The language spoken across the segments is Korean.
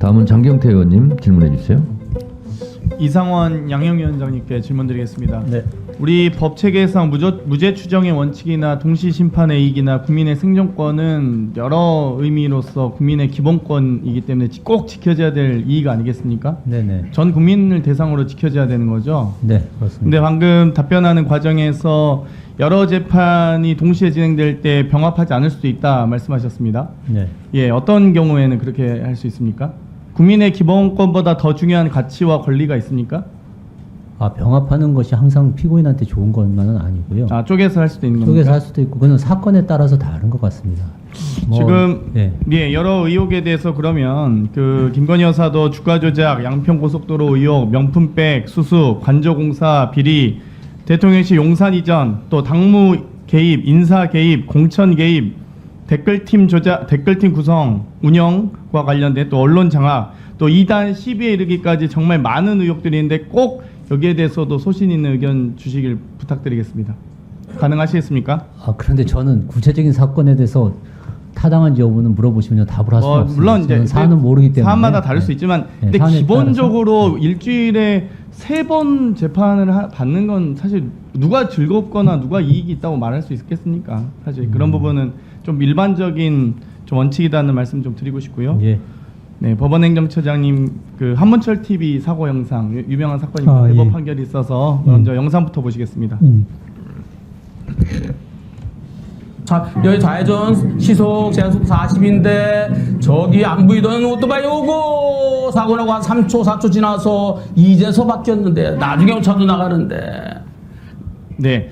다음은 장경태 의원님 질문해 주세요. 이상원 양형위원장님께 질문드리겠습니다. 네. 우리 법 체계상 무죄 추정의 원칙이나 동시 심판의 이익이나 국민의 생존권은 여러 의미로서 국민의 기본권이기 때문에 꼭 지켜져야 될 이익 아니겠습니까? 네네. 전 국민을 대상으로 지켜져야 되는 거죠. 네, 그렇습니다. 근데 방금 답변하는 과정에서 여러 재판이 동시에 진행될 때 병합하지 않을 수도 있다 말씀하셨습니다. 네. 예, 어떤 경우에는 그렇게 할 수 있습니까? 국민의 기본권보다 더 중요한 가치와 권리가 있습니까? 병합하는 것이 항상 피고인한테 좋은 것만은 아니고요. 쪼개서 할 수도 있는 겁니까? 쪼개서 할 수도 있고, 그건 사건에 따라서 다른 것 같습니다. 지금 예. 여러 의혹에 대해서 그러면 그 김건희 여사도 주가 조작, 양평고속도로 의혹, 명품백, 수수, 관저공사 비리, 대통령실 용산 이전, 또 당무 개입, 인사 개입, 공천 개입, 댓글팀 조작, 댓글팀 구성, 운영과 관련된 또 언론 장악, 또 2단 시비에 이르기까지 정말 많은 의혹들이 있는데 꼭 여기에 대해서도 소신 있는 의견 주시길 부탁드리겠습니다. 가능하시겠습니까? 그런데 저는 구체적인 사건에 대해서 타당한지 여부는 물어보시면 답을 할 수는 없습니다. 물론 이제 사안은 모르기 때문에 사안마다 다를 수 있지만, 근데 기본적으로 일주일에 3번 재판을 받는 건 사실 누가 즐겁거나 누가 이익이 있다고 말할 수 있겠습니까? 사실 그런 부분은 좀 일반적인 좀 원칙이라는 말씀 좀 드리고 싶고요. 예. 네, 법원행정처장님 그 한문철 TV 사고 영상 유명한 사건입니다. 대법 예. 판결이 있어서 먼저 영상부터 보시겠습니다. 자, 여기 좌회전 시속 제한속 40인데 저기 안 보이던 오토바이 오고 사고 나고 한 3초 4초 지나서 이제서 바뀌었는데 나중에 차도 나가는데. 네,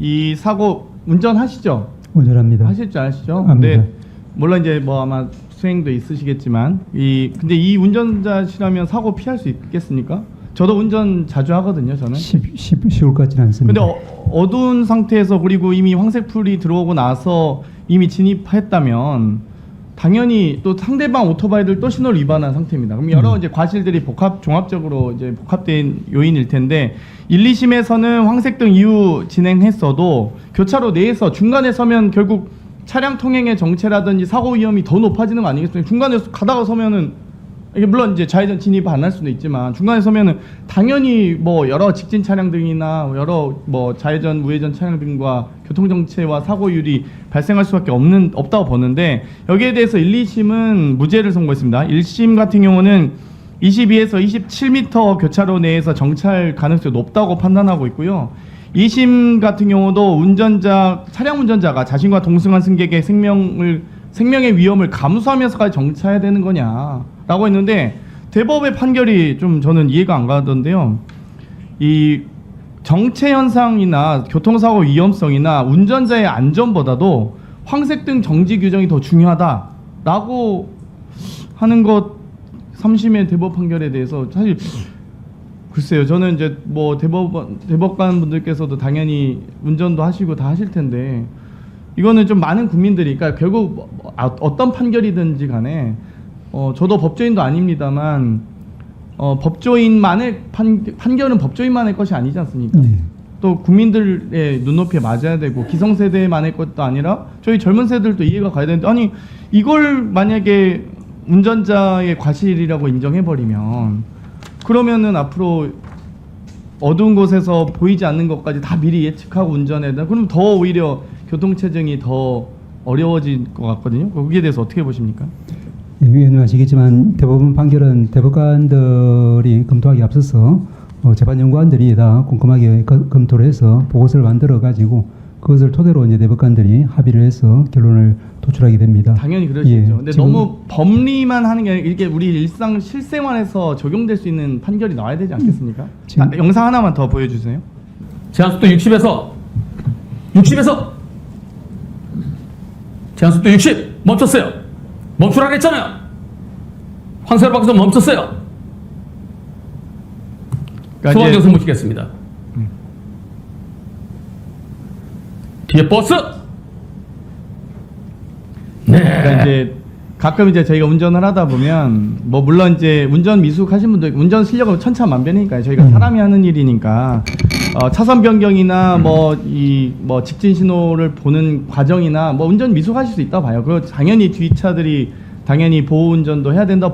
이 사고 운전하시죠? 운전합니다. 하실 줄 아시죠? 압니다. 근데 물론 이제 뭐 아마 수행도 있으시겠지만 근데 이 운전자시라면 사고 피할 수 있겠습니까? 저도 운전 자주 하거든요, 저는. 쉬울 것 같지는 않습니다. 근데 어두운 상태에서 그리고 이미 황색불이 들어오고 나서 이미 진입했다면 당연히 또 상대방 오토바이들 또 신호를 위반한 상태입니다. 그럼 여러 이제 과실들이 종합적으로 이제 복합된 요인일 텐데 1, 2심에서는 황색등 이후 진행했어도 교차로 내에서 중간에 서면 결국 차량 통행의 정체라든지 사고 위험이 더 높아지는 거 아니겠습니까? 중간에 가다가 서면은 이게 물론 이제 좌회전 진입 안 할 수도 있지만 중간에 서면은 당연히 뭐 여러 직진 차량 등이나 여러 뭐 좌회전 우회전 차량 등과 교통 정체와 사고율이 발생할 수밖에 없다고 보는데 여기에 대해서 1, 2심은 무죄를 선고했습니다. 1심 같은 경우는 22에서 27m 교차로 내에서 정찰 가능성이 높다고 판단하고 있고요. 2심 같은 경우도 차량 운전자가 자신과 동승한 승객의 생명의 위험을 감수하면서까지 정차해야 되는 거냐라고 했는데 대법의 판결이 좀 저는 이해가 안 가던데요. 이 정체 현상이나 교통사고 위험성이나 운전자의 안전보다도 황색등 정지 규정이 더 중요하다라고 하는 것 3심의 대법 판결에 대해서 사실 글쎄요. 저는 이제 뭐 대법관 분들께서도 당연히 운전도 하시고 다 하실 텐데 이거는 좀 많은 국민들이 그러니까 결국 어떤 판결이든지 간에 저도 법조인도 아닙니다만 법조인만의 판결은 법조인만의 것이 아니지 않습니까? 또 국민들의 눈높이에 맞아야 되고 기성세대만의 것도 아니라 저희 젊은 세대들도 이해가 가야 되는데 아니 이걸 만약에 운전자의 과실이라고 인정해버리면 그러면은 앞으로 어두운 곳에서 보이지 않는 것까지 다 미리 예측하고 운전해야 된다. 그럼 더 오히려 교통체증이 더 어려워질 것 같거든요. 거기에 대해서 어떻게 보십니까? 위원님 아시겠지만 대법원 판결은 대법관들이 검토하기 앞서서 재판연구원들이 다 꼼꼼하게 검토를 해서 보고서를 만들어 가지고 그것을 토대로 이제 대법관들이 합의를 해서 결론을 도출하게 됩니다. 당연히 그러시죠. 근데 너무 법리만 하는 게 아니라 이게 우리 일상 실생활에서 적용될 수 있는 판결이 나와야 되지 않겠습니까? 영상 하나만 더 보여주세요. 제한속도 60에서 제한속도 60 멈췄어요. 멈추라고 했잖아요. 황색을 바꿔서 멈췄어요. 소환경선 모시겠습니다. 뒤에 버스. 네. 그러니까 이제 가끔 이제 저희가 운전을 하다 보면 뭐 물론 이제 운전 미숙하신 분들 운전 실력은 천차만별이니까요. 저희가 사람이 하는 일이니까 차선 변경이나 뭐 직진 신호를 보는 과정이나 뭐 운전 미숙하실 수 있다 봐요. 그리고 당연히 뒷차들이 당연히 보호 운전도 해야 된다.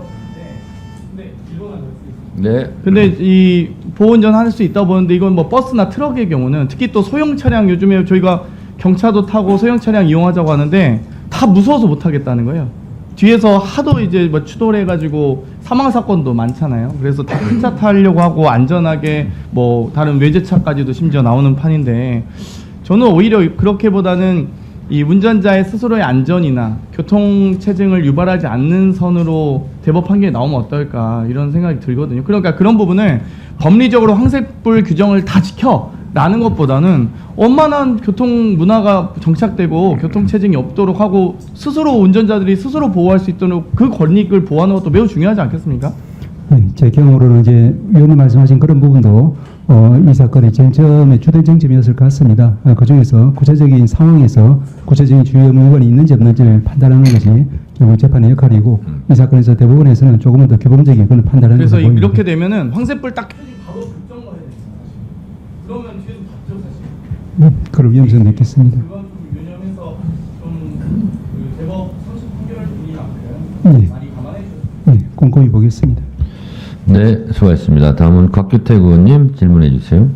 네. 근데 이 보호운전 할 수 있다 보는데 이건 뭐 버스나 트럭의 경우는 특히 또 소형 차량 요즘에 저희가 경차도 타고 소형 차량 이용하자고 하는데 다 무서워서 못 하겠다는 거예요. 뒤에서 하도 이제 뭐 추돌 해가지고 사망 사건도 많잖아요. 그래서 다 큰 차 타려고 하고 안전하게 뭐 다른 외제차까지도 심지어 나오는 판인데 저는 오히려 그렇게보다는 이 운전자의 스스로의 안전이나 교통 체증을 유발하지 않는 선으로 대법 판결이 나오면 어떨까 이런 생각이 들거든요. 그러니까 그런 부분을 법리적으로 황색불 규정을 다 지켜라는 것보다는 원만한 교통 문화가 정착되고 교통 체증이 없도록 하고 스스로 운전자들이 스스로 보호할 수 있도록 그 권익을 보호하는 것도 매우 중요하지 않겠습니까? 네, 제 경우로는 이제 위원님 말씀하신 그런 부분도 이 사건의 쟁점의 주된 쟁점이었을 것 같습니다. 그 중에서 구체적인 상황에서 구체적인 주요 의무관이 있는지 없는지를 판단하는 것이 결국 재판의 역할이고 이 사건에서 대법원에서는 조금은 더 규범적인 그런 판단을 그래서 보입니다. 이렇게 되면은 황색불 딱 켜지고 바로 급정거해야 되잖아요. 그러면 뒤에서 봤죠 사실. 그럴 위험성이 있겠습니다. 그건 좀 유념해서 좀그 대법 선심 판결할 분이만큼 네. 많이 감안해 주세요. 네, 꼼꼼히 보겠습니다. 네, 수고하셨습니다. 다음은 곽규택 의원님 질문해 주세요.